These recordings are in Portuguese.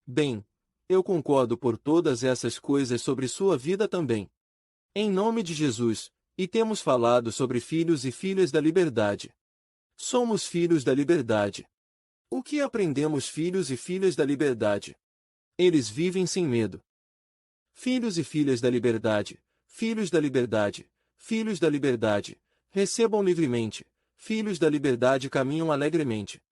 Bem, eu concordo por todas essas coisas sobre sua vida também. Em nome de Jesus, e temos falado sobre filhos e filhas da liberdade. Somos filhos da liberdade. O que aprendemos, filhos e filhas da liberdade? Eles vivem sem medo. Filhos e filhas da liberdade, filhos da liberdade, filhos da liberdade, recebam livremente, filhos da liberdade caminham alegremente.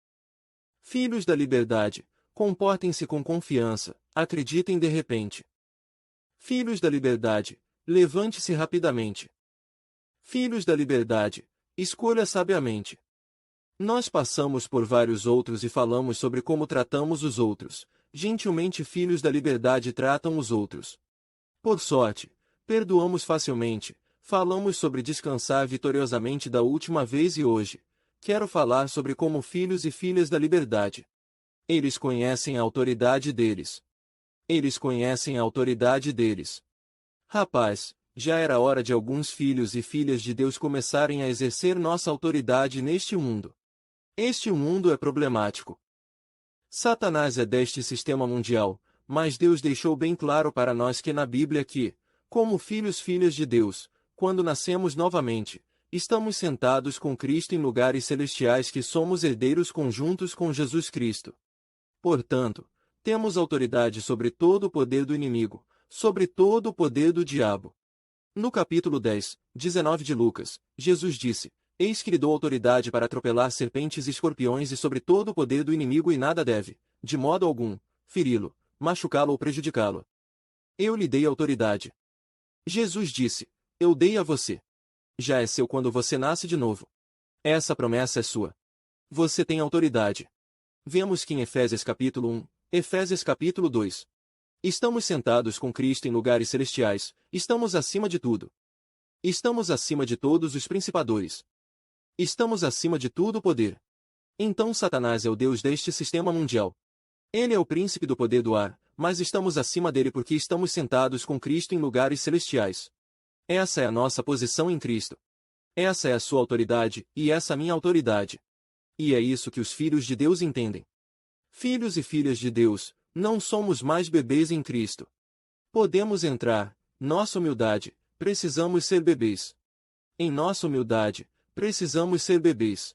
Filhos da liberdade, comportem-se com confiança, acreditem de repente. Filhos da liberdade, levante-se rapidamente. Filhos da liberdade, escolha sabiamente. Nós passamos por vários outros e falamos sobre como tratamos os outros. Gentilmente, filhos da liberdade tratam os outros. Por sorte, perdoamos facilmente. Falamos sobre descansar vitoriosamente da última vez e hoje quero falar sobre como filhos e filhas da liberdade. Eles conhecem a autoridade deles. Eles conhecem a autoridade deles. Rapaz, já era hora de alguns filhos e filhas de Deus começarem a exercer nossa autoridade neste mundo. Este mundo é problemático. Satanás é deste sistema mundial, mas Deus deixou bem claro para nós que na Bíblia que, como filhos-filhas de Deus, quando nascemos novamente, estamos sentados com Cristo em lugares celestiais que somos herdeiros conjuntos com Jesus Cristo. Portanto, temos autoridade sobre todo o poder do inimigo, sobre todo o poder do diabo. No capítulo 10, 19 de Lucas, Jesus disse: Eis que lhe dou autoridade para atropelar serpentes e escorpiões e sobre todo o poder do inimigo e nada deve, de modo algum, feri-lo, machucá-lo ou prejudicá-lo. Eu lhe dei autoridade. Jesus disse: Eu dei a você. Já é seu quando você nasce de novo. Essa promessa é sua. Você tem autoridade. Vemos que em Efésios capítulo 1, Efésios capítulo 2. Estamos sentados com Cristo em lugares celestiais, estamos acima de tudo. Estamos acima de todos os principadores. Estamos acima de todo o poder. Então Satanás é o Deus deste sistema mundial. Ele é o príncipe do poder do ar, mas estamos acima dele porque estamos sentados com Cristo em lugares celestiais. Essa é a nossa posição em Cristo. Essa é a sua autoridade, e essa a minha autoridade. E é isso que os filhos de Deus entendem. Filhos e filhas de Deus, não somos mais bebês em Cristo. Podemos entrar, nossa humildade, precisamos ser bebês. Em nossa humildade, precisamos ser bebês.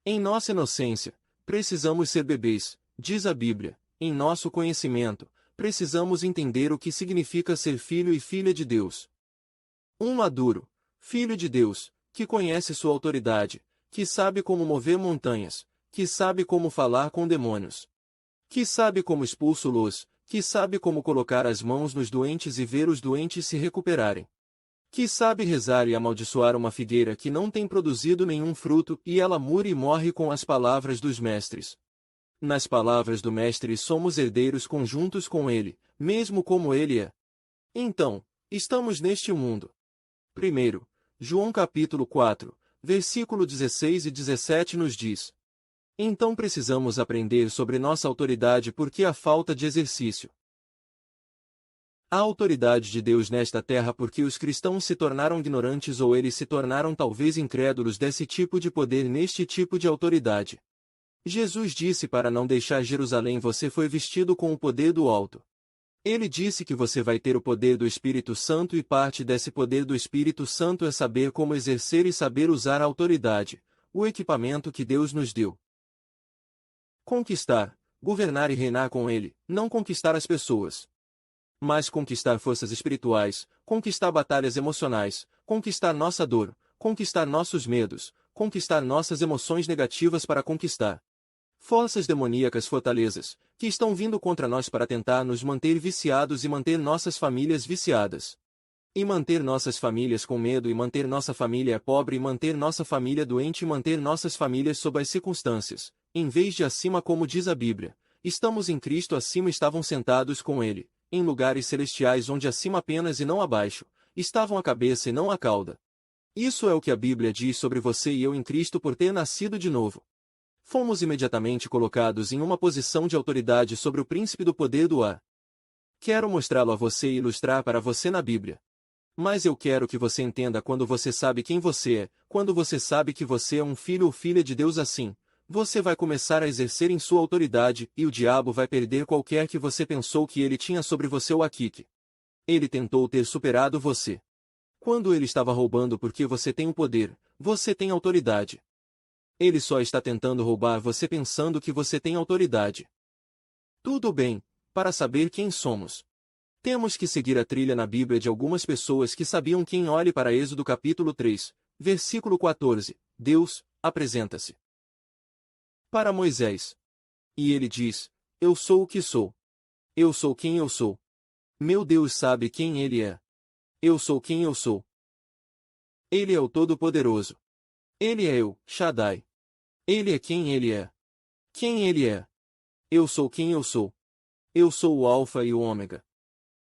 Em nossa inocência, precisamos ser bebês, diz a Bíblia. Em nosso conhecimento, precisamos entender o que significa ser filho e filha de Deus. Um maduro, filho de Deus, que conhece sua autoridade, que sabe como mover montanhas, que sabe como falar com demônios, que sabe como expulsá-los, que sabe como colocar as mãos nos doentes e ver os doentes se recuperarem, que sabe rezar e amaldiçoar uma figueira que não tem produzido nenhum fruto e ela mure e morre com as palavras dos mestres. Nas palavras do mestre somos herdeiros conjuntos com ele, mesmo como ele é. Então, estamos neste mundo. Primeiro, João capítulo 4, versículo 16 e 17 nos diz: Então precisamos aprender sobre nossa autoridade porque há falta de exercício. A autoridade de Deus nesta terra porque os cristãos se tornaram ignorantes ou eles se tornaram talvez incrédulos desse tipo de poder neste tipo de autoridade. Jesus disse para não deixar Jerusalém você foi vestido com o poder do alto. Ele disse que você vai ter o poder do Espírito Santo e parte desse poder do Espírito Santo é saber como exercer e saber usar a autoridade, o equipamento que Deus nos deu. Conquistar, governar e reinar com Ele, não conquistar as pessoas. Mas conquistar forças espirituais, conquistar batalhas emocionais, conquistar nossa dor, conquistar nossos medos, conquistar nossas emoções negativas para conquistar forças demoníacas, fortalezas, que estão vindo contra nós para tentar nos manter viciados e manter nossas famílias viciadas. E manter nossas famílias com medo e manter nossa família pobre e manter nossa família doente e manter nossas famílias sob as circunstâncias, em vez de acima como diz a Bíblia. Estamos em Cristo acima estavam sentados com Ele, em lugares celestiais onde acima apenas e não abaixo, estavam a cabeça e não a cauda. Isso é o que a Bíblia diz sobre você e eu em Cristo por ter nascido de novo. Fomos imediatamente colocados em uma posição de autoridade sobre o príncipe do poder do ar. Quero mostrá-lo a você e ilustrar para você na Bíblia. Mas eu quero que você entenda quando você sabe quem você é, quando você sabe que você é um filho ou filha de Deus assim, Você vai começar a exercer em sua autoridade, e o diabo vai perder qualquer que você pensou que ele tinha sobre você ou Akik. Ele tentou ter superado você. Quando ele estava roubando porque você tem o poder, você tem autoridade. Ele só está tentando roubar você pensando que você tem autoridade. Tudo bem, para saber quem somos. Temos que seguir a trilha na Bíblia de algumas pessoas que sabiam quem. Olhe para Êxodo capítulo 3, versículo 14. Deus apresenta-se para Moisés. E ele diz: Eu sou o que sou. Eu sou quem eu sou. Meu Deus sabe quem ele é. Eu sou quem eu sou. Ele é o Todo-Poderoso. Ele é eu, Shaddai. Ele é quem ele é. Quem ele é. Eu sou quem eu sou. Eu sou o Alfa e o Ômega.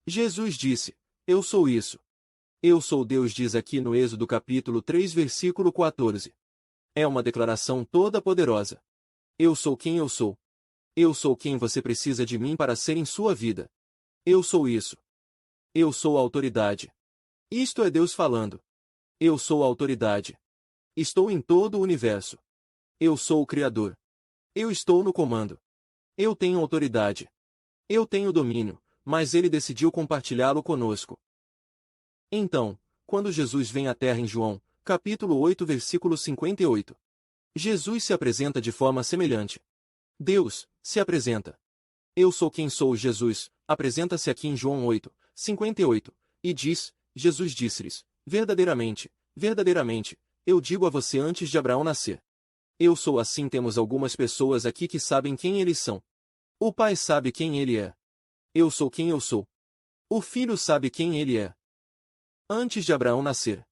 Jesus disse: Eu sou isso. Eu sou Deus, diz aqui no Êxodo capítulo 3 versículo 14. É uma declaração toda poderosa. Eu sou quem eu sou. Eu sou quem você precisa de mim para ser em sua vida. Eu sou isso. Eu sou a autoridade. Isto é Deus falando. Eu sou a autoridade. Estou em todo o universo. Eu sou o Criador. Eu estou no comando. Eu tenho autoridade. Eu tenho domínio, mas ele decidiu compartilhá-lo conosco. Então, quando Jesus vem à Terra em João, capítulo 8 versículo 58, Jesus se apresenta de forma semelhante. Deus se apresenta. Eu sou quem sou. Jesus apresenta-se aqui em João 8, 58, e diz: Jesus disse-lhes: Verdadeiramente, verdadeiramente, eu digo a você, antes de Abraão nascer. Eu sou assim. Temos algumas pessoas aqui que sabem quem eles são. O Pai sabe quem ele é. Eu sou quem eu sou. O Filho sabe quem ele é. Antes de Abraão nascer.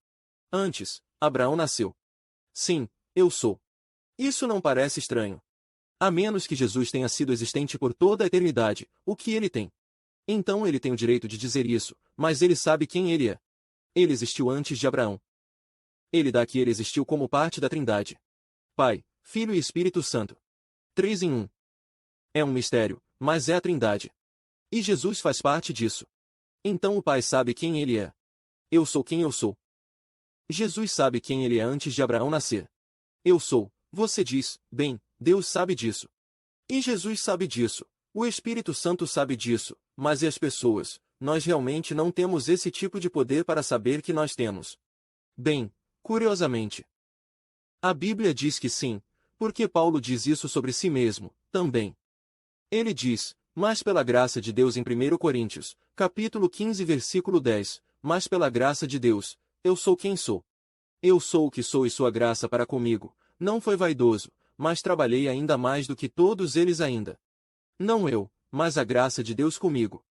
Antes, Abraão nasceu. Sim, eu sou. Isso não parece estranho. A menos que Jesus tenha sido existente por toda a eternidade, o que ele tem. Então ele tem o direito de dizer isso, mas ele sabe quem ele é. Ele existiu antes de Abraão. Ele dá que ele existiu como parte da Trindade. Pai, Filho e Espírito Santo. 3 em 1. É um mistério, mas é a Trindade. E Jesus faz parte disso. Então o Pai sabe quem ele é. Eu sou quem eu sou. Jesus sabe quem ele é antes de Abraão nascer. Eu sou. Você diz: bem, Deus sabe disso. E Jesus sabe disso. O Espírito Santo sabe disso. Mas e as pessoas? Nós realmente não temos esse tipo de poder para saber que nós temos. Bem, curiosamente, a Bíblia diz que sim, porque Paulo diz isso sobre si mesmo, também. Ele diz: mas pela graça de Deus em 1 Coríntios, capítulo 15 versículo 10, mas pela graça de Deus, eu sou quem sou. Eu sou o que sou e sua graça para comigo, não foi vaidoso, mas trabalhei ainda mais do que todos eles ainda. Não eu, mas a graça de Deus comigo.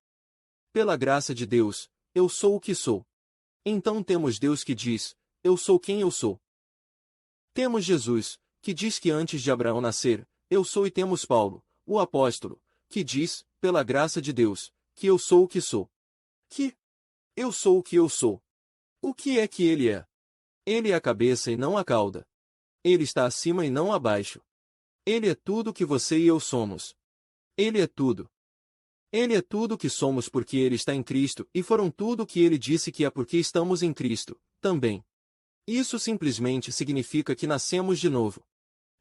Pela graça de Deus, eu sou o que sou. Então temos Deus que diz: eu sou quem eu sou. Temos Jesus, que diz que antes de Abraão nascer, eu sou, e temos Paulo, o apóstolo, que diz, pela graça de Deus, que eu sou o que sou. Que eu sou o que eu sou. O que é que ele é? Ele é a cabeça e não a cauda. Ele está acima e não abaixo. Ele é tudo que você e eu somos. Ele é tudo. Ele é tudo o que somos porque ele está em Cristo, e foram tudo o que ele disse que é porque estamos em Cristo, também. Isso simplesmente significa que nascemos de novo.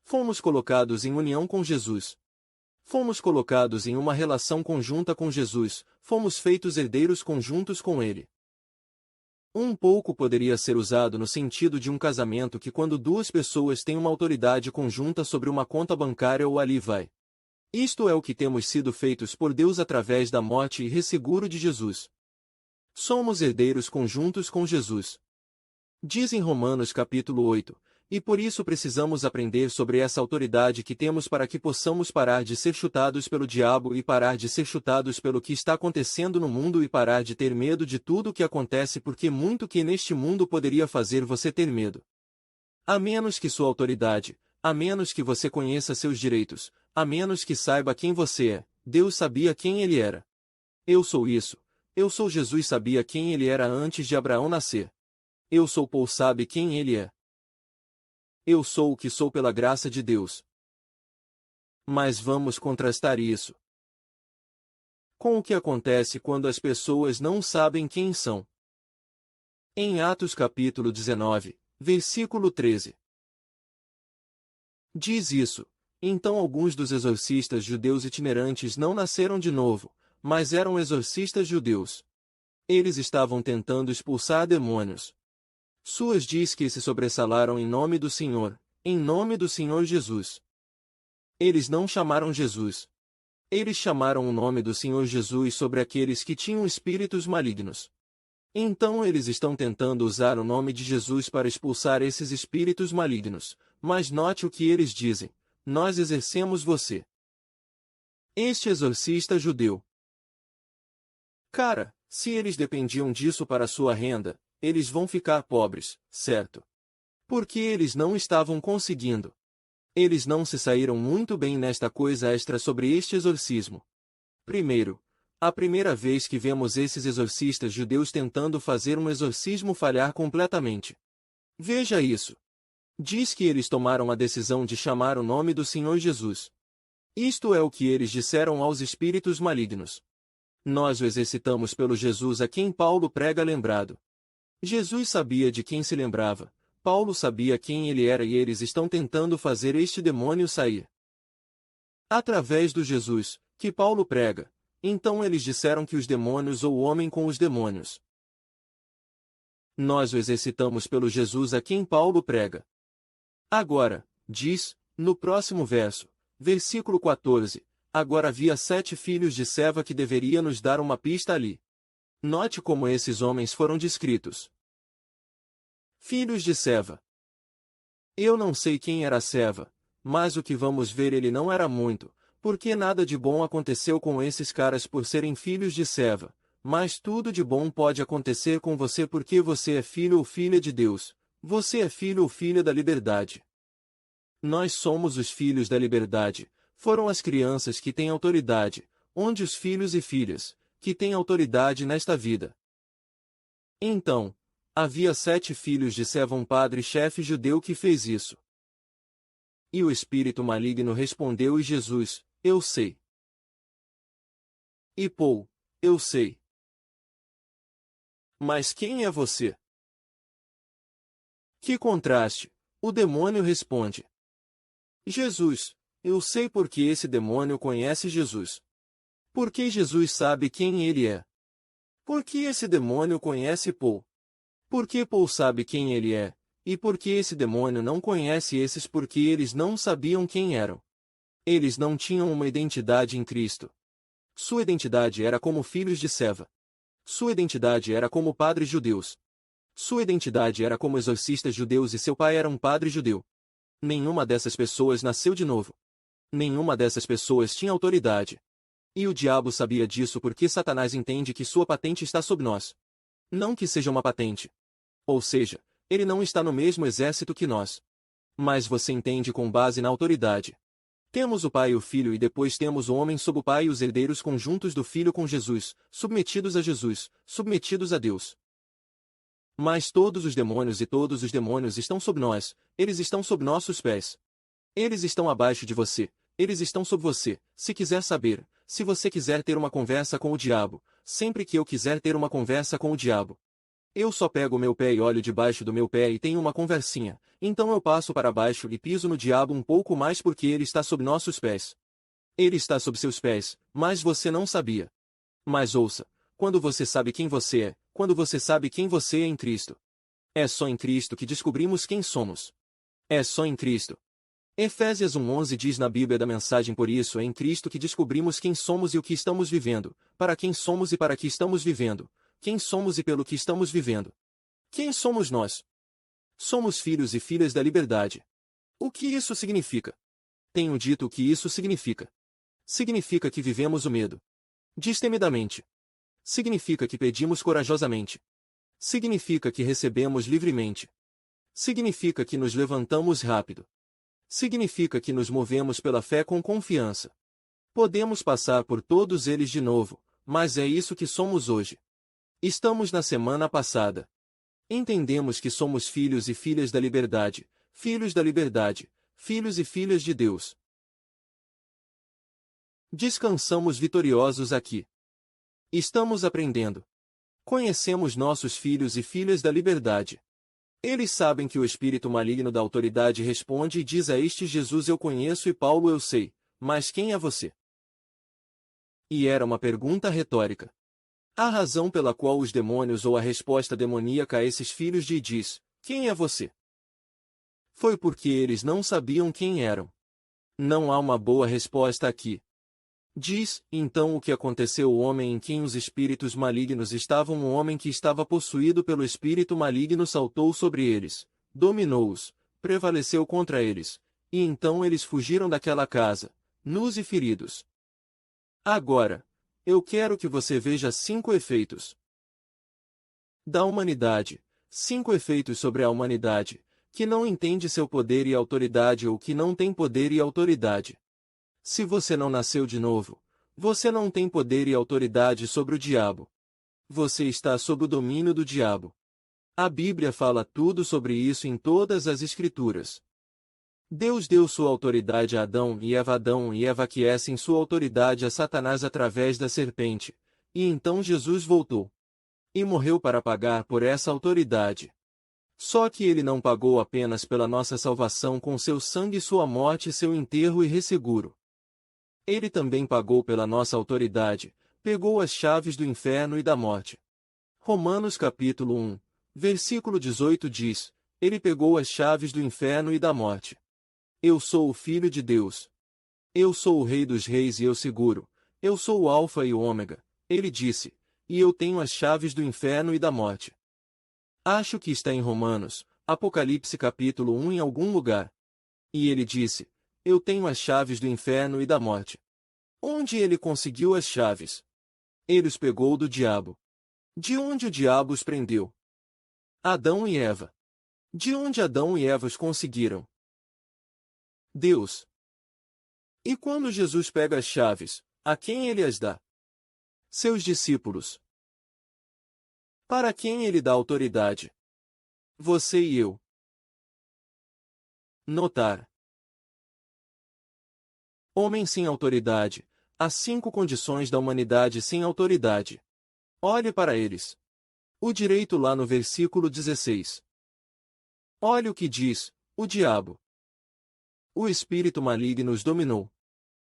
Fomos colocados em união com Jesus. Fomos colocados em uma relação conjunta com Jesus, fomos feitos herdeiros conjuntos com ele. Um pouco poderia ser usado no sentido de um casamento, que quando duas pessoas têm uma autoridade conjunta sobre uma conta bancária ou ali vai. Isto é o que temos sido feitos por Deus através da morte e resseguro de Jesus. Somos herdeiros conjuntos com Jesus. Diz em Romanos capítulo 8, e por isso precisamos aprender sobre essa autoridade que temos para que possamos parar de ser chutados pelo diabo e parar de ser chutados pelo que está acontecendo no mundo e parar de ter medo de tudo o que acontece, porque muito que neste mundo poderia fazer você ter medo. A menos que sua autoridade, a menos que você conheça seus direitos, a menos que saiba quem você é, Deus sabia quem ele era. Eu sou isso. Eu sou Jesus, sabia quem ele era antes de Abraão nascer. Eu sou Paul, sabe quem ele é. Eu sou o que sou pela graça de Deus. Mas vamos contrastar isso com o que acontece quando as pessoas não sabem quem são. Em Atos capítulo 19, versículo 13. Diz isso: Então alguns dos exorcistas judeus itinerantes não nasceram de novo, mas eram exorcistas judeus. Eles estavam tentando expulsar demônios. Suas diz que se sobressalaram em nome do Senhor, em nome do Senhor Jesus. Eles não chamaram Jesus. Eles chamaram o nome do Senhor Jesus sobre aqueles que tinham espíritos malignos. Então eles estão tentando usar o nome de Jesus para expulsar esses espíritos malignos, mas note o que eles dizem: nós exercemos você. Este exorcista judeu. Cara, se eles dependiam disso para sua renda, eles vão ficar pobres, certo? Porque eles não estavam conseguindo. Eles não se saíram muito bem nesta coisa extra sobre este exorcismo. Primeiro, a primeira vez que vemos esses exorcistas judeus tentando fazer um exorcismo falhar completamente. Veja isso. Diz que eles tomaram a decisão de chamar o nome do Senhor Jesus. Isto é o que eles disseram aos espíritos malignos. Nós o exercitamos pelo Jesus a quem Paulo prega lembrado. Jesus sabia de quem se lembrava, Paulo sabia quem ele era e eles estão tentando fazer este demônio sair. Através do Jesus, que Paulo prega, então eles disseram que os demônios ou o homem com os demônios. Nós o exercitamos pelo Jesus a quem Paulo prega. Agora, diz, no próximo verso, versículo 14, agora havia 7 filhos de Seva que deveria nos dar uma pista ali. Note como esses homens foram descritos. Filhos de Seva. Eu não sei quem era Seva, mas o que vamos ver ele não era muito, porque nada de bom aconteceu com esses caras por serem filhos de Seva, mas tudo de bom pode acontecer com você porque você é filho ou filha de Deus, você é filho ou filha da liberdade. Nós somos os filhos da liberdade, foram as crianças que têm autoridade, onde os filhos e filhas, que têm autoridade nesta vida. Então, havia 7 filhos de Seva, um padre-chefe judeu que fez isso. E o espírito maligno respondeu e Jesus, eu sei. E Paul, eu sei. Mas quem é você? Que contraste! O demônio responde. Jesus, eu sei porque esse demônio conhece Jesus. Porque Jesus sabe quem ele é. Porque esse demônio conhece Paul. Porque Paul sabe quem ele é, e porque esse demônio não conhece esses porque eles não sabiam quem eram. Eles não tinham uma identidade em Cristo. Sua identidade era como filhos de Seva. Sua identidade era como padres judeus. Sua identidade era como exorcistas judeus e seu pai era um padre judeu. Nenhuma dessas pessoas nasceu de novo. Nenhuma dessas pessoas tinha autoridade. E o diabo sabia disso porque Satanás entende que sua patente está sob nós. Não que seja uma patente. Ou seja, ele não está no mesmo exército que nós. Mas você entende com base na autoridade. Temos o Pai e o Filho e depois temos o homem sob o Pai e os herdeiros conjuntos do Filho com Jesus, submetidos a Jesus, submetidos a Deus. Mas todos os demônios e todos os demônios estão sob nós, eles estão sob nossos pés. Eles estão abaixo de você, eles estão sob você, se quiser saber, se você quiser ter uma conversa com o diabo, sempre que eu quiser ter uma conversa com o diabo. Eu só pego o meu pé e olho debaixo do meu pé e tenho uma conversinha, então eu passo para baixo e piso no diabo um pouco mais porque ele está sob nossos pés. Ele está sob seus pés, mas você não sabia. Mas ouça, quando você sabe quem você é, quando você sabe quem você é em Cristo. É só em Cristo que descobrimos quem somos. É só em Cristo. Efésios 1:11 diz na Bíblia da Mensagem: por isso é em Cristo que descobrimos quem somos e o que estamos vivendo, para quem somos e para que estamos vivendo, quem somos e pelo que estamos vivendo. Quem somos nós? Somos filhos e filhas da liberdade. O que isso significa? Tenho dito o que isso significa. Significa que vivemos o medo destemidamente. Significa que pedimos corajosamente. Significa que recebemos livremente. Significa que nos levantamos rápido. Significa que nos movemos pela fé com confiança. Podemos passar por todos eles de novo, mas é isso que somos hoje. Estamos na semana passada. Entendemos que somos filhos e filhas da liberdade, filhos da liberdade, filhos e filhas de Deus. Descansamos vitoriosos aqui. Estamos aprendendo. Conhecemos nossos filhos e filhas da liberdade. Eles sabem que o espírito maligno da autoridade responde e diz a este: Jesus eu conheço e Paulo eu sei, mas quem é você? E era uma pergunta retórica. A razão pela qual os demônios ou a resposta demoníaca a esses filhos de diz: quem é você? Foi porque eles não sabiam quem eram. Não há uma boa resposta aqui. Diz, então o que aconteceu ao homem em quem os espíritos malignos estavam. O homem que estava possuído pelo espírito maligno saltou sobre eles, dominou-os, prevaleceu contra eles, e então eles fugiram daquela casa, nus e feridos. Agora, eu quero que você veja 5 efeitos da humanidade, 5 efeitos sobre a humanidade, que não entende seu poder e autoridade ou que não tem poder e autoridade. Se você não nasceu de novo, você não tem poder e autoridade sobre o diabo. Você está sob o domínio do diabo. A Bíblia fala tudo sobre isso em todas as Escrituras. Deus deu sua autoridade a Adão e Eva aquecem sua autoridade a Satanás através da serpente, e então Jesus voltou e morreu para pagar por essa autoridade. Só que ele não pagou apenas pela nossa salvação com seu sangue, sua morte, seu enterro e resseguro. Ele também pagou pela nossa autoridade, pegou as chaves do inferno e da morte. Romanos capítulo 1, versículo 18 diz, ele pegou as chaves do inferno e da morte. Eu sou o Filho de Deus. Eu sou o Rei dos Reis e eu seguro. Eu sou o Alfa e o Ômega, ele disse, e eu tenho as chaves do inferno e da morte. Acho que está em Romanos, Apocalipse capítulo 1 em algum lugar. E ele disse, eu tenho as chaves do inferno e da morte. Onde ele conseguiu as chaves? Ele os pegou do diabo. De onde o diabo os prendeu? Adão e Eva. De onde Adão e Eva os conseguiram? Deus. E quando Jesus pega as chaves, a quem ele as dá? Seus discípulos. Para quem ele dá autoridade? Você e eu. Notar. Homem sem autoridade. Há 5 condições da humanidade sem autoridade. Olhe para eles. O direito lá no versículo 16. Olhe o que diz, o diabo. O espírito maligno os dominou.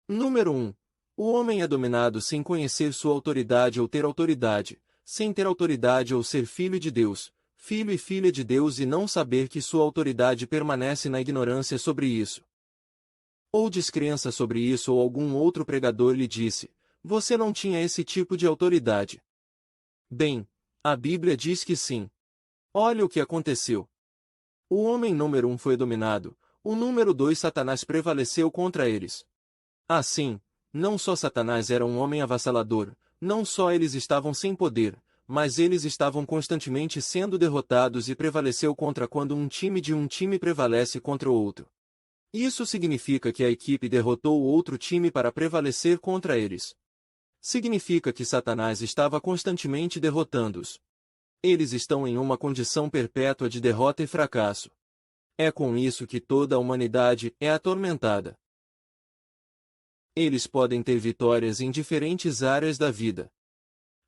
Número 1. O homem é dominado sem conhecer sua autoridade ou ter autoridade, sem ter autoridade ou ser filho de Deus, filho e filha de Deus e não saber que sua autoridade permanece na ignorância sobre isso. Ou descrença sobre isso, ou algum outro pregador lhe disse, você não tinha esse tipo de autoridade. Bem, a Bíblia diz que sim. Olha o que aconteceu. O homem número 1 foi dominado, o número 2 Satanás prevaleceu contra eles. Assim, não só Satanás era um homem avassalador, não só eles estavam sem poder, mas eles estavam constantemente sendo derrotados e prevaleceu contra quando um time prevalece contra o outro. Isso significa que a equipe derrotou o outro time para prevalecer contra eles. Significa que Satanás estava constantemente derrotando-os. Eles estão em uma condição perpétua de derrota e fracasso. É com isso que toda a humanidade é atormentada. Eles podem ter vitórias em diferentes áreas da vida.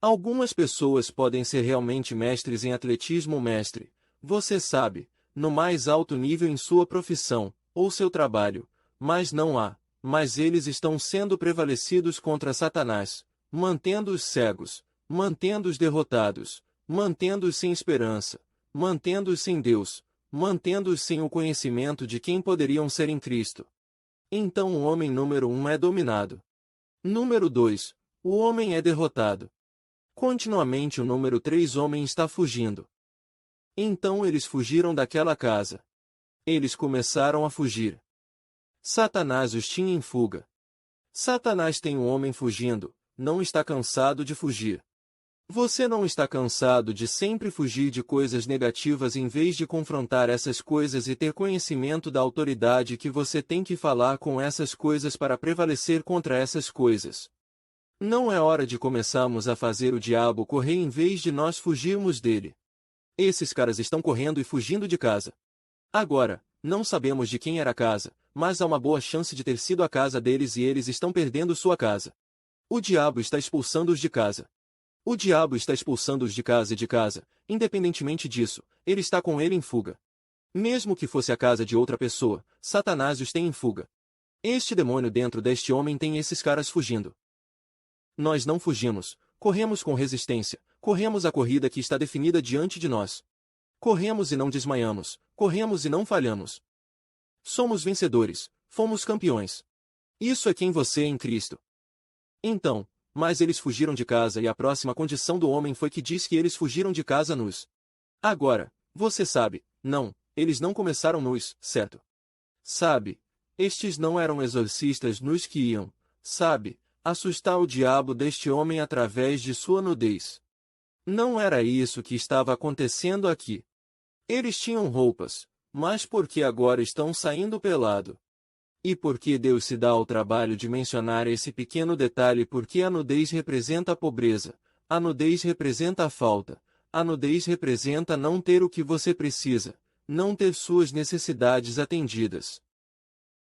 Algumas pessoas podem ser realmente mestres em atletismo, mestre, você sabe, no mais alto nível em sua profissão, ou seu trabalho, mas eles estão sendo prevalecidos contra Satanás, mantendo-os cegos, mantendo-os derrotados, mantendo-os sem esperança, mantendo-os sem Deus, mantendo-os sem o conhecimento de quem poderiam ser em Cristo. Então o homem número 1 é dominado. Número 2, o homem é derrotado. Continuamente o número 3 homem está fugindo. Então eles fugiram daquela casa. Eles começaram a fugir. Satanás os tinha em fuga. Satanás tem um homem fugindo, não está cansado de fugir. Você não está cansado de sempre fugir de coisas negativas em vez de confrontar essas coisas e ter conhecimento da autoridade que você tem que falar com essas coisas para prevalecer contra essas coisas? Não é hora de começarmos a fazer o diabo correr em vez de nós fugirmos dele. Esses caras estão correndo e fugindo de casa. Agora, não sabemos de quem era a casa, mas há uma boa chance de ter sido a casa deles e eles estão perdendo sua casa. O diabo está expulsando-os de casa. O diabo está expulsando-os de casa, independentemente disso, ele está com ele em fuga. Mesmo que fosse a casa de outra pessoa, Satanás os tem em fuga. Este demônio dentro deste homem tem esses caras fugindo. Nós não fugimos, corremos com resistência, corremos a corrida que está definida diante de nós. Corremos e não desmaiamos, corremos e não falhamos. Somos vencedores, fomos campeões. Isso é quem você é em Cristo. Então, mas eles fugiram de casa e a próxima condição do homem foi que diz que eles fugiram de casa nus. Agora, você sabe, não, eles não começaram nus, certo? Sabe, estes não eram exorcistas nus que iam, sabe, assustar o diabo deste homem através de sua nudez. Não era isso que estava acontecendo aqui. Eles tinham roupas, mas por que agora estão saindo pelado? E por que Deus se dá ao trabalho de mencionar esse pequeno detalhe? Porque a nudez representa a pobreza, a nudez representa a falta, a nudez representa não ter o que você precisa, não ter suas necessidades atendidas.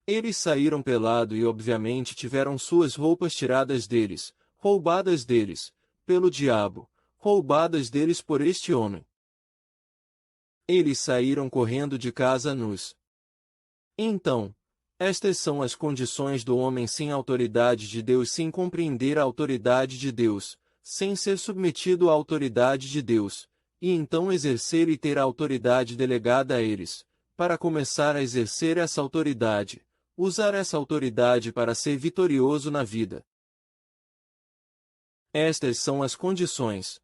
Eles saíram pelado e obviamente tiveram suas roupas tiradas deles, roubadas deles, pelo diabo, roubadas deles por este homem. Eles saíram correndo de casa nus. Então, estas são as condições do homem sem autoridade de Deus, sem compreender a autoridade de Deus, sem ser submetido à autoridade de Deus, e então exercer e ter a autoridade delegada a eles, para começar a exercer essa autoridade, usar essa autoridade para ser vitorioso na vida. Estas são as condições.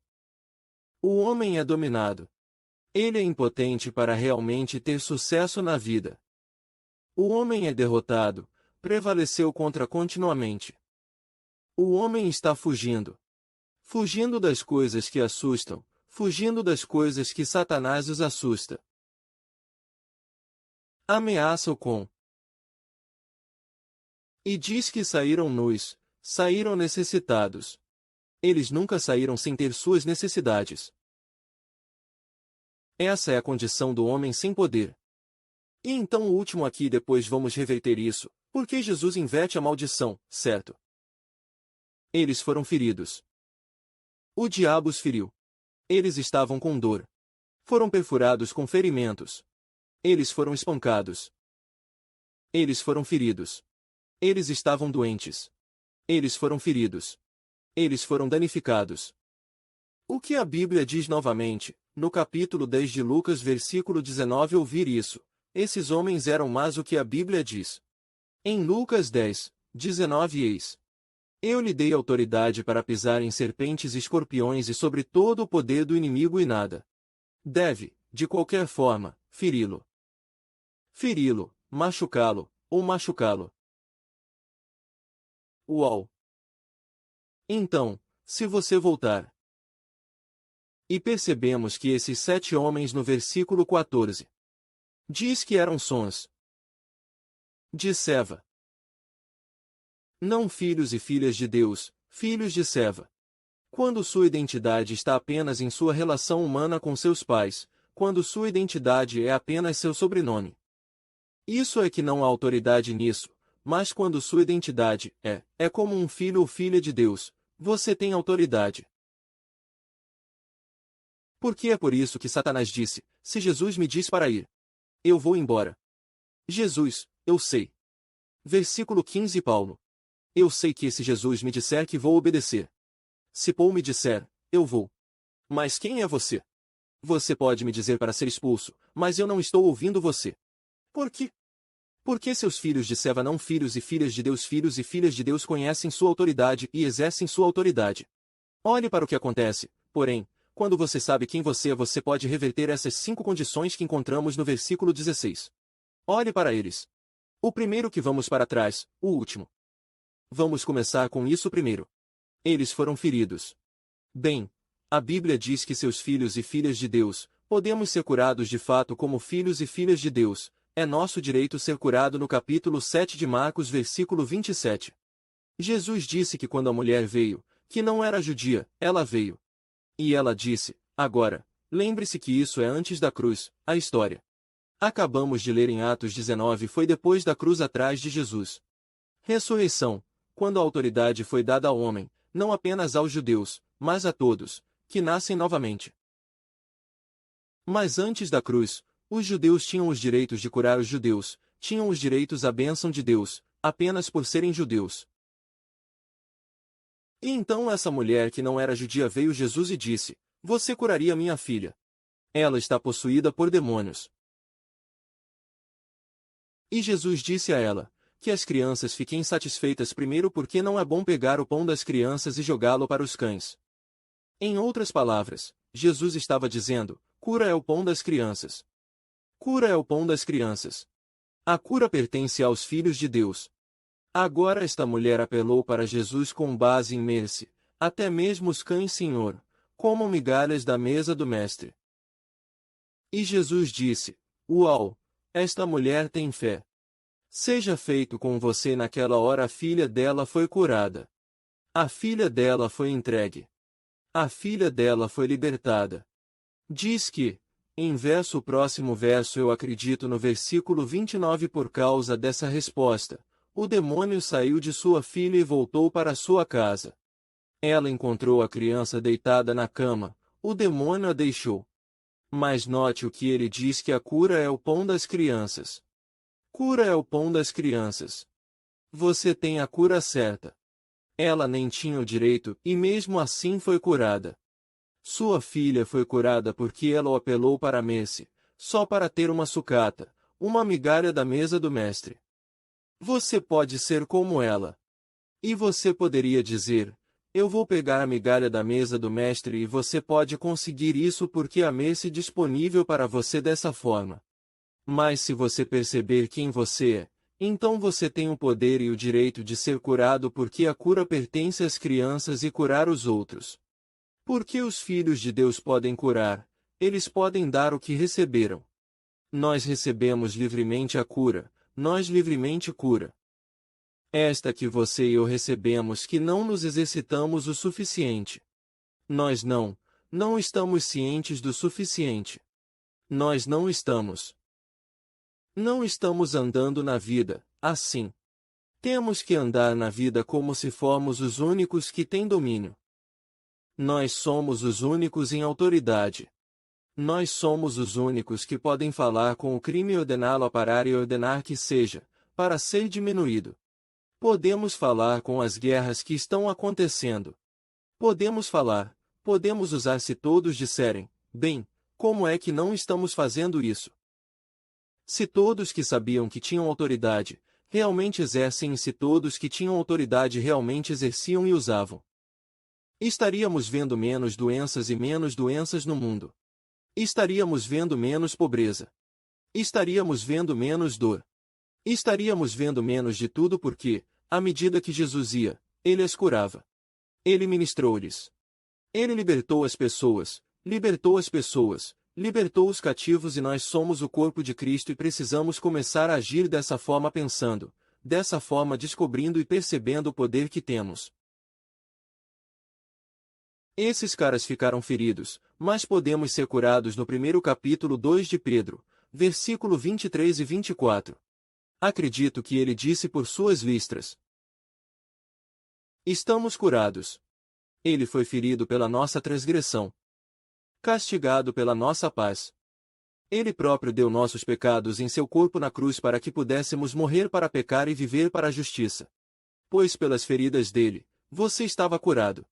O homem é dominado. Ele é impotente para realmente ter sucesso na vida. O homem é derrotado, prevaleceu contra continuamente. O homem está fugindo. Fugindo das coisas que assustam, fugindo das coisas que Satanás os assusta. Ameaça-o com. E diz que saíram nus, saíram necessitados. Eles nunca saíram sem ter suas necessidades. Essa é a condição do homem sem poder. E então o último aqui depois vamos reverter isso, porque Jesus inverte a maldição, certo? Eles foram feridos. O diabo os feriu. Eles estavam com dor. Foram perfurados com ferimentos. Eles foram espancados. Eles foram feridos. Eles estavam doentes. Eles foram feridos. Eles foram danificados. O que a Bíblia diz novamente, no capítulo 10 de Lucas, versículo 19, ouvir isso. Esses homens eram mais o que a Bíblia diz. Em Lucas 10, 19 eis. Eu lhe dei autoridade para pisar em serpentes e escorpiões e sobre todo o poder do inimigo e nada deve, de qualquer forma, feri-lo. Feri-lo, machucá-lo, ou machucá-lo. Uau! Então, se você voltar. E percebemos que esses 7 homens no versículo 14. Diz que eram sons de Seva. Não filhos e filhas de Deus, filhos de Seva. Quando sua identidade está apenas em sua relação humana com seus pais, quando sua identidade é apenas seu sobrenome. Isso é que não há autoridade nisso, mas quando sua identidade é como um filho ou filha de Deus, você tem autoridade. Porque é por isso que Satanás disse, se Jesus me diz para ir, eu vou embora. Jesus, eu sei. Versículo 15 Paulo. Eu sei que se Jesus me disser que vou obedecer. Se Paul me disser, eu vou. Mas quem é você? Você pode me dizer para ser expulso, mas eu não estou ouvindo você. Por quê? Porque seus filhos de Seva não filhos e filhas de Deus, filhos e filhas de Deus conhecem sua autoridade e exercem sua autoridade. Olhe para o que acontece, porém, quando você sabe quem você é, você pode reverter essas 5 condições que encontramos no versículo 16. Olhe para eles. O primeiro que vamos para trás, o último. Vamos começar com isso primeiro. Eles foram feridos. Bem, a Bíblia diz que seus filhos e filhas de Deus, podemos ser curados de fato como filhos e filhas de Deus, é nosso direito ser curado no capítulo 7 de Marcos, versículo 27. Jesus disse que quando a mulher veio, que não era judia, ela veio. E ela disse, agora, lembre-se que isso é antes da cruz, a história. Acabamos de ler em Atos 19 foi depois da cruz atrás de Jesus. Ressurreição, quando a autoridade foi dada ao homem, não apenas aos judeus, mas a todos, que nascem novamente. Mas antes da cruz, os judeus tinham os direitos de curar os judeus, tinham os direitos à bênção de Deus, apenas por serem judeus. E então essa mulher que não era judia veio Jesus e disse: Você curaria minha filha. Ela está possuída por demônios. E Jesus disse a ela: Que as crianças fiquem satisfeitas primeiro, porque não é bom pegar o pão das crianças e jogá-lo para os cães. Em outras palavras, Jesus estava dizendo: Cura é o pão das crianças. Cura é o pão das crianças. A cura pertence aos filhos de Deus. Agora esta mulher apelou para Jesus com base em mercy: Até mesmo os cães, Senhor, comam migalhas da mesa do mestre. E Jesus disse: Uau! Esta mulher tem fé. Seja feito com você. Naquela hora a filha dela foi curada. A filha dela foi entregue. A filha dela foi libertada. Diz que, em o próximo verso, eu acredito no versículo 29, por causa dessa resposta, o demônio saiu de sua filha e voltou para sua casa. Ela encontrou a criança deitada na cama, o demônio a deixou. Mas note o que ele diz, que a cura é o pão das crianças. Cura é o pão das crianças. Você tem a cura certa. Ela nem tinha o direito, e mesmo assim foi curada. Sua filha foi curada porque ela o apelou para mercy, só para ter uma sucata, uma migalha da mesa do mestre. Você pode ser como ela. E você poderia dizer: Eu vou pegar a migalha da mesa do mestre, e você pode conseguir isso porque há mercy disponível para você dessa forma. Mas se você perceber quem você é, então você tem o poder e o direito de ser curado, porque a cura pertence às crianças e curar os outros. Porque os filhos de Deus podem curar, eles podem dar o que receberam. Nós recebemos livremente a cura, nós livremente cura. Esta que você e eu recebemos, que não nos exercitamos o suficiente. Nós não estamos cientes do suficiente. Nós não estamos andando na vida, assim. Temos que andar na vida como se formos os únicos que têm domínio. Nós somos os únicos em autoridade. Nós somos os únicos que podem falar com o crime e ordená-lo a parar e ordenar que seja, para ser diminuído. Podemos falar com as guerras que estão acontecendo. Podemos usar se todos disserem: Bem, como é que não estamos fazendo isso? Se todos que sabiam que tinham autoridade, realmente exercem, e se todos que tinham autoridade realmente exerciam e usavam, estaríamos vendo menos doenças no mundo. Estaríamos vendo menos pobreza. Estaríamos vendo menos dor. Estaríamos vendo menos de tudo, porque, à medida que Jesus ia, ele as curava. Ele ministrou-lhes. Ele libertou as pessoas, libertou os cativos, e nós somos o corpo de Cristo e precisamos começar a agir dessa forma, pensando, dessa forma, descobrindo e percebendo o poder que temos. Esses caras ficaram feridos, mas podemos ser curados no primeiro capítulo 2 de Pedro, versículo 23 e 24. Acredito que ele disse por suas listras: Estamos curados. Ele foi ferido pela nossa transgressão, castigado pela nossa paz. Ele próprio deu nossos pecados em seu corpo na cruz para que pudéssemos morrer para pecar e viver para a justiça. Pois pelas feridas dele, você estava curado.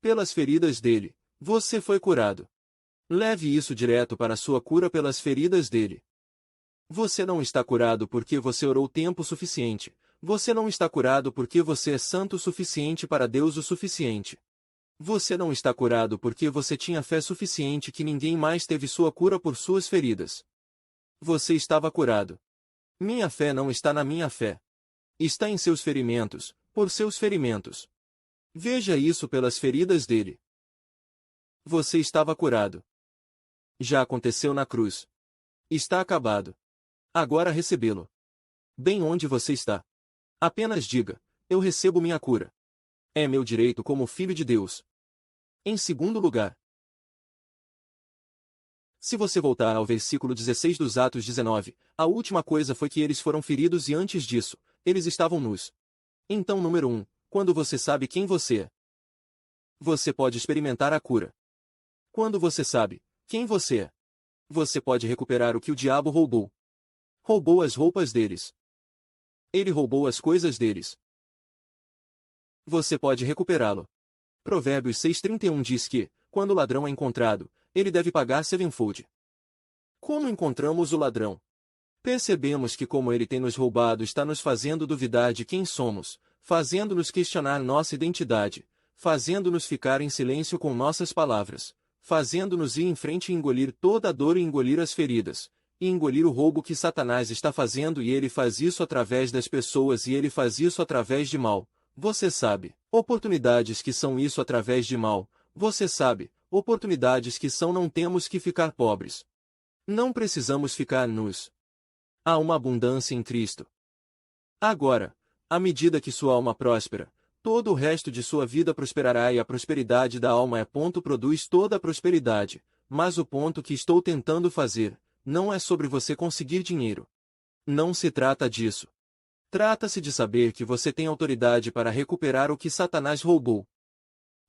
Pelas feridas dele, você foi curado. Leve isso direto para a sua cura pelas feridas dele. Você não está curado porque você orou tempo suficiente. Você não está curado porque você é santo o suficiente para Deus o suficiente. Você não está curado porque você tinha fé suficiente que ninguém mais teve sua cura por suas feridas. Você estava curado. Minha fé não está na minha fé. Está em seus ferimentos, por seus ferimentos. Veja isso pelas feridas dele. Você estava curado. Já aconteceu na cruz. Está acabado. Agora recebê-lo. Bem onde você está. Apenas diga: Eu recebo minha cura. É meu direito como filho de Deus. Em segundo lugar, se você voltar ao versículo 16 dos Atos 19, a última coisa foi que eles foram feridos, e antes disso, eles estavam nus. Então, número 1, quando você sabe quem você é. Você pode experimentar a cura. Quando você sabe quem você é, você pode recuperar o que o diabo roubou. Roubou as roupas deles. Ele roubou as coisas deles. Você pode recuperá-lo. Provérbios 6:31 diz que, quando o ladrão é encontrado, ele deve pagar sevenfold. Como encontramos o ladrão? Percebemos que como ele tem nos roubado está nos fazendo duvidar de quem somos, fazendo-nos questionar nossa identidade, fazendo-nos ficar em silêncio com nossas palavras, fazendo-nos ir em frente e engolir toda a dor e engolir as feridas, e engolir o roubo que Satanás está fazendo e ele faz isso através das pessoas e ele faz isso através de mal. Você sabe, oportunidades que são isso através de mal, você sabe, oportunidades que são não temos que ficar pobres. Não precisamos ficar nus. Há uma abundância em Cristo. Agora, à medida que sua alma próspera, todo o resto de sua vida prosperará e a prosperidade da alma produz toda a prosperidade, mas o ponto que estou tentando fazer, não é sobre você conseguir dinheiro. Não se trata disso. Trata-se de saber que você tem autoridade para recuperar o que Satanás roubou.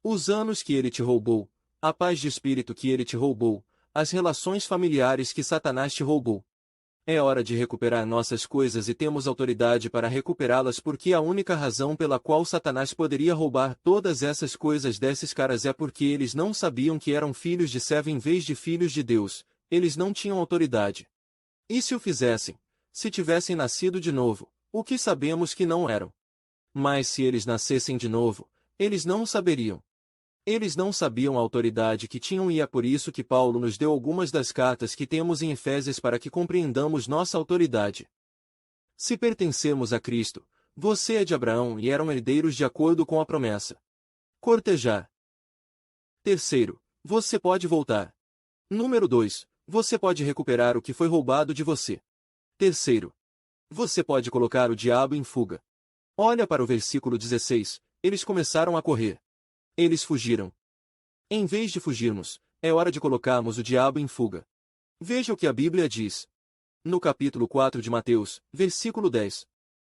Os anos que ele te roubou, a paz de espírito que ele te roubou, as relações familiares que Satanás te roubou. É hora de recuperar nossas coisas e temos autoridade para recuperá-las porque a única razão pela qual Satanás poderia roubar todas essas coisas desses caras é porque eles não sabiam que eram filhos de Seva em vez de filhos de Deus, eles não tinham autoridade. E se o fizessem? Se tivessem nascido de novo, o que sabemos que não eram. Mas se eles nascessem de novo, eles não saberiam. Eles não sabiam a autoridade que tinham e é por isso que Paulo nos deu algumas das cartas que temos em Efésios para que compreendamos nossa autoridade. Se pertencemos a Cristo, você é de Abraão e eram herdeiros de acordo com a promessa. Cortejar. Terceiro, você pode voltar. Número 2, você pode recuperar o que foi roubado de você. Terceiro, você pode colocar o diabo em fuga. Olha para o versículo 16, eles começaram a correr. Eles fugiram. Em vez de fugirmos, é hora de colocarmos o diabo em fuga. Veja o que a Bíblia diz. No capítulo 4 de Mateus, versículo 10.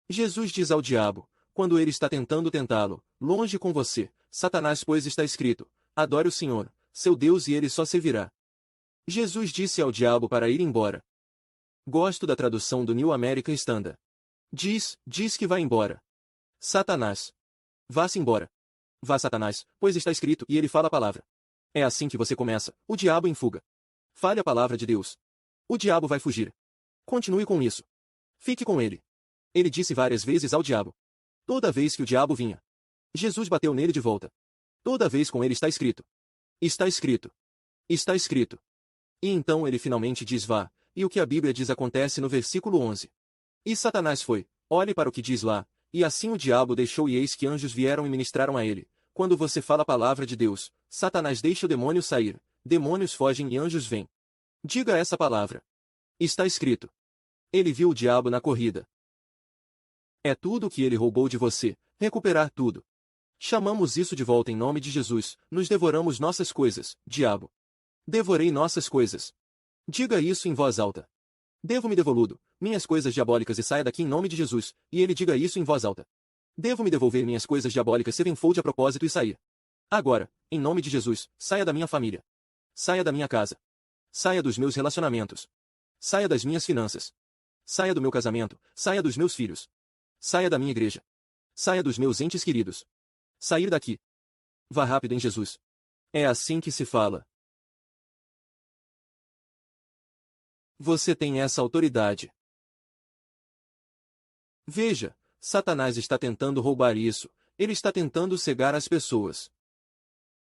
Jesus diz ao diabo, quando ele está tentando tentá-lo, longe com você, Satanás, pois está escrito, adore o Senhor, seu Deus e ele só servirá. Jesus disse ao diabo para ir embora. Gosto da tradução do New American Standard. Diz que vai embora. Satanás. Vá-se embora. Vá, Satanás, pois está escrito e ele fala a palavra. É assim que você começa, o diabo em fuga. Fale a palavra de Deus. O diabo vai fugir. Continue com isso. Fique com ele. Ele disse várias vezes ao diabo. Toda vez que o diabo vinha, Jesus bateu nele de volta. Toda vez com ele está escrito. Está escrito. Está escrito. E então ele finalmente diz vá, e o que a Bíblia diz acontece no versículo 11. E Satanás foi, olhe para o que diz lá, e assim o diabo deixou e eis que anjos vieram e ministraram a ele. Quando você fala a palavra de Deus, Satanás deixa o demônio sair, demônios fogem e anjos vêm. Diga essa palavra. Está escrito. Ele viu o diabo na corrida. É tudo o que ele roubou de você, recuperar tudo. Chamamos isso de volta em nome de Jesus, nos devoramos nossas coisas, diabo. Devorei nossas coisas. Diga isso em voz alta. Devo-me devoludo, minhas coisas diabólicas e saia daqui em nome de Jesus, e ele diga isso em voz alta. Devo-me devolver minhas coisas diabólicas sevenfold a propósito e sair. Agora, em nome de Jesus, saia da minha família. Saia da minha casa. Saia dos meus relacionamentos. Saia das minhas finanças. Saia do meu casamento, saia dos meus filhos. Saia da minha igreja. Saia dos meus entes queridos. Sair daqui. Vá rápido em Jesus. É assim que se fala. Você tem essa autoridade. Veja, Satanás está tentando roubar isso, ele está tentando cegar as pessoas.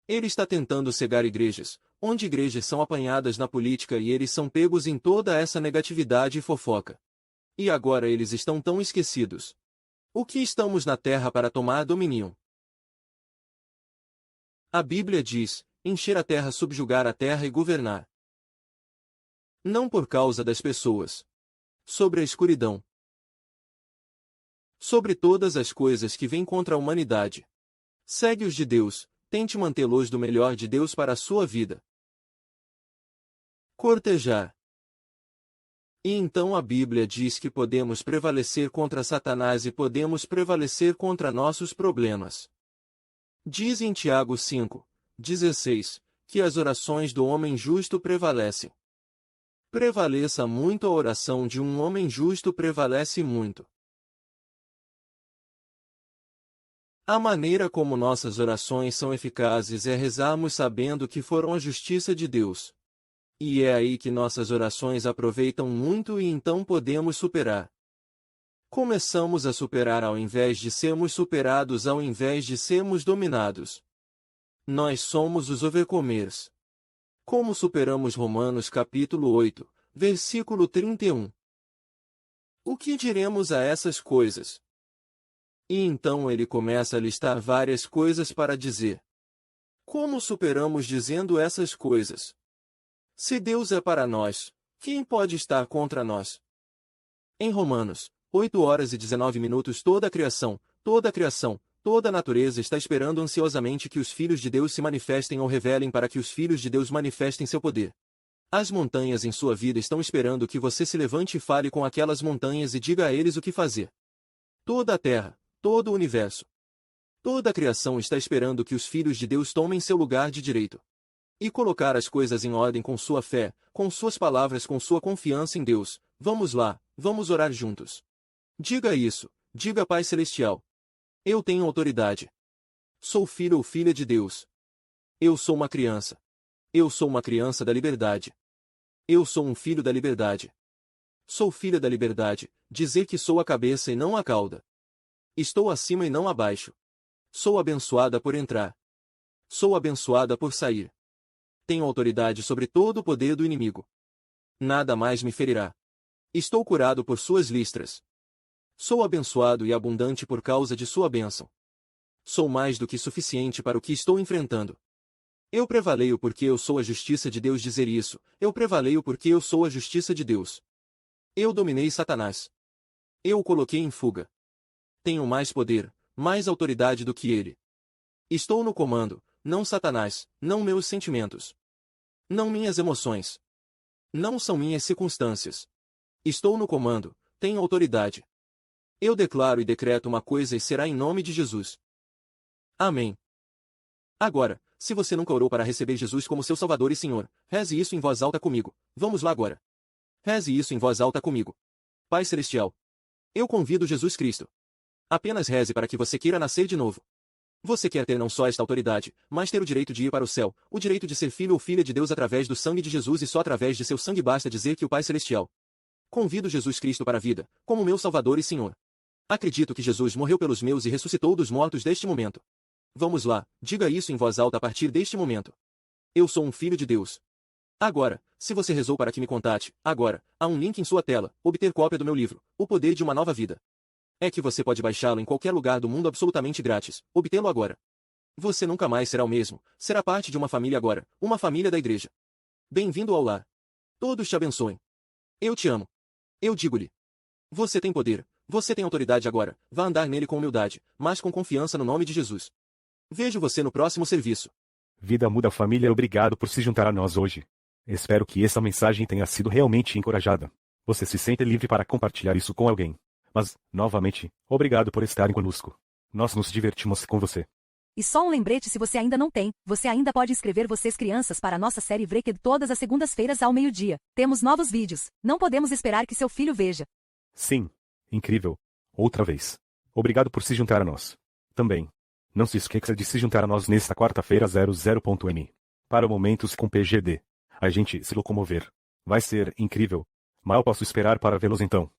Ele está tentando cegar igrejas, onde igrejas são apanhadas na política e eles são pegos em toda essa negatividade e fofoca. E agora eles estão tão esquecidos. O que estamos na terra para tomar domínio? A Bíblia diz, encher a terra, subjugar a terra e governar. Não por causa das pessoas. Sobre a escuridão. Sobre todas as coisas que vêm contra a humanidade. Segue os de Deus, tente mantê-los do melhor de Deus para a sua vida. Cortejar. E então a Bíblia diz que podemos prevalecer contra Satanás e podemos prevalecer contra nossos problemas. Diz em Tiago 5:16, que as orações do homem justo prevalecem. Prevaleça muito a oração de um homem justo prevalece muito. A maneira como nossas orações são eficazes é rezarmos sabendo que foram a justiça de Deus. E é aí que nossas orações aproveitam muito e então podemos superar. Começamos a superar ao invés de sermos superados ao invés de sermos dominados. Nós somos os overcomers. Como superamos Romanos capítulo 8, versículo 31. O que diremos a essas coisas? E então ele começa a listar várias coisas para dizer. Como superamos dizendo essas coisas? Se Deus é para nós, quem pode estar contra nós? Em Romanos 8h19 toda a criação, toda a natureza está esperando ansiosamente que os filhos de Deus se manifestem ou revelem para que os filhos de Deus manifestem seu poder. As montanhas em sua vida estão esperando que você se levante e fale com aquelas montanhas e diga a eles o que fazer. Toda a terra, todo o universo, toda a criação está esperando que os filhos de Deus tomem seu lugar de direito. E colocar as coisas em ordem com sua fé, com suas palavras, com sua confiança em Deus. Vamos lá, vamos orar juntos. Diga isso, diga Pai Celestial. Eu tenho autoridade. Sou filho ou filha de Deus. Eu sou uma criança. Eu sou uma criança da liberdade. Eu sou um filho da liberdade. Sou filha da liberdade, dizer que sou a cabeça e não a cauda. Estou acima e não abaixo. Sou abençoada por entrar. Sou abençoada por sair. Tenho autoridade sobre todo o poder do inimigo. Nada mais me ferirá. Estou curado por suas listras. Sou abençoado e abundante por causa de sua bênção. Sou mais do que suficiente para o que estou enfrentando. Eu prevaleio porque eu sou a justiça de Deus dizer isso. Eu prevaleio porque eu sou a justiça de Deus. Eu dominei Satanás. Eu o coloquei em fuga. Tenho mais poder, mais autoridade do que ele. Estou no comando, não Satanás, não meus sentimentos. Não minhas emoções. Não são minhas circunstâncias. Estou no comando, tenho autoridade. Eu declaro e decreto uma coisa e será em nome de Jesus. Amém. Agora, se você nunca orou para receber Jesus como seu Salvador e Senhor, reze isso em voz alta comigo. Vamos lá agora. Reze isso em voz alta comigo. Pai Celestial. Eu convido Jesus Cristo. Apenas reze para que você queira nascer de novo. Você quer ter não só esta autoridade, mas ter o direito de ir para o céu, o direito de ser filho ou filha de Deus através do sangue de Jesus e só através de seu sangue basta dizer que o Pai Celestial. Convido Jesus Cristo para a vida, como meu Salvador e Senhor. Acredito que Jesus morreu pelos meus e ressuscitou dos mortos deste momento. Vamos lá, diga isso em voz alta a partir deste momento. Eu sou um filho de Deus. Agora, se você rezou para que me contate, agora, há um link em sua tela, obter cópia do meu livro, O Poder de uma Nova Vida. É que você pode baixá-lo em qualquer lugar do mundo absolutamente grátis, obtê-lo agora. Você nunca mais será o mesmo, será parte de uma família agora, uma família da igreja. Bem-vindo ao lar. Todos te abençoem. Eu te amo. Eu digo-lhe. Você tem poder, você tem autoridade agora, vá andar nele com humildade, mas com confiança no nome de Jesus. Vejo você no próximo serviço. Vida Muda Família, obrigado por se juntar a nós hoje. Espero que essa mensagem tenha sido realmente encorajada. Você se sente livre para compartilhar isso com alguém. Mas, novamente, obrigado por estarem conosco. Nós nos divertimos com você. E só um lembrete, se você ainda não tem, você ainda pode inscrever vocês crianças para a nossa série Vreked todas as segundas-feiras ao meio-dia. Temos novos vídeos. Não podemos esperar que seu filho veja. Sim, incrível. Outra vez. Obrigado por se juntar a nós. Também. Não se esqueça de se juntar a nós nesta quarta-feira 00.m. Para Momentos com PGD. A gente se locomover. Vai ser incrível. Mal posso esperar para vê-los então.